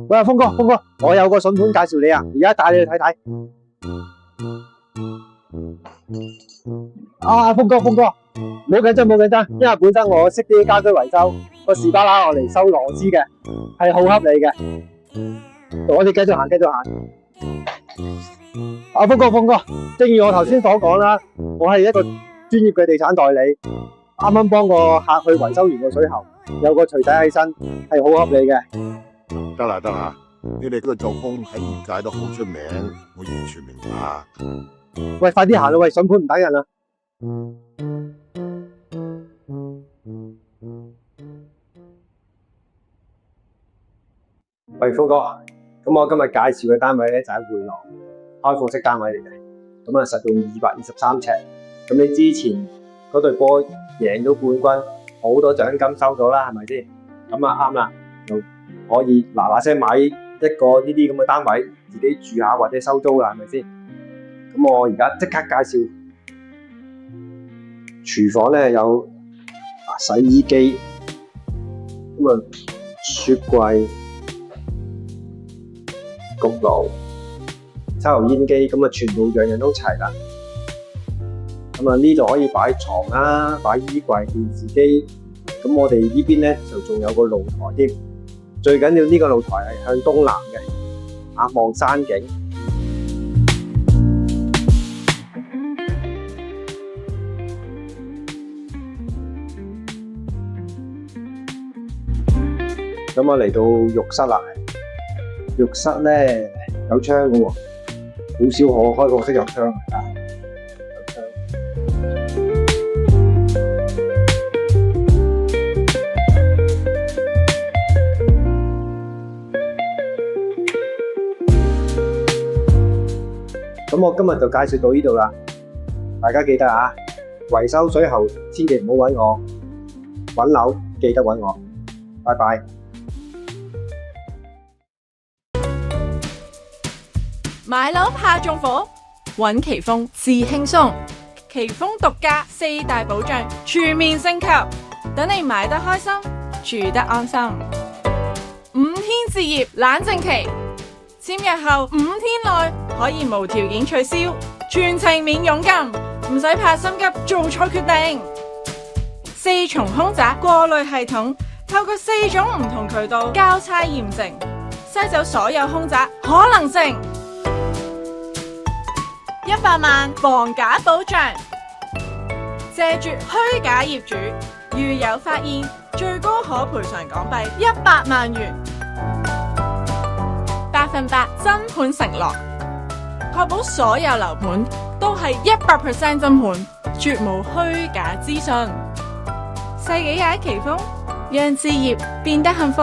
喂，峰哥，我有個筍盤介紹你啊，而家帶你去睇睇。峰哥，冇緊張，因為本身我識啲家居維修，個士巴拿我嚟收螺絲嘅，係好合理嘅。我哋繼續行。峰哥，正如我頭先所講啦，我係一個專業嘅地產代理，啱啱幫個客去維修完個水喉，有個錘仔起身，係好合理嘅。得啦，你哋呢個做工喺業界都好出名，我完全明白。喂，快啲行啦，喂，筍盤唔等人啦。喂，峰哥，咁我今日介紹嘅單位咧就喺匯浪開放式單位嚟嘅，咁啊實用223尺。咁你之前嗰隊波贏咗冠軍，好多獎金收咗啦，係咪先？咁啊啱啦，就可以嗱聲買一個呢啲咁嘅單位，自己住下或者收租啦，係咪先？咁我而家即刻介紹，廚房咧有洗衣機，咁啊雪櫃、焗爐、抽油煙機，咁啊全部樣樣都齊啦。咁啊呢度可以擺床啦、擺衣櫃、電視機。咁我哋呢邊咧就仲有個露台添，最緊要呢個露台係向東南嘅，望山景。咁我嚟到浴室啦，浴室咧有窗嘅喎，好少可開放式有窗啊。咁我今日就介紹到呢度啦，大家記得啊，維修水喉千祈唔好揾我，揾樓記得揾我，拜拜。買樓怕縱火，揾奇豐至輕鬆。奇豐獨家4大保障，全面升級，等你買得開心，住得安心。5天置業冷靜期，簽約後5天內可以無條件取消，全程免佣金，唔使怕心急做錯決定。4重空宅過濾系統，透過4種唔同渠道交叉驗證，篩走所有空宅可能性。100萬防假保障，謝絕虛假業主，如有發現，最高可賠償港幣100萬元。100%真盤承諾，確保所有樓盤都係100%真盤，絕無虛假資訊。世紀奇豐，讓置業變得幸福。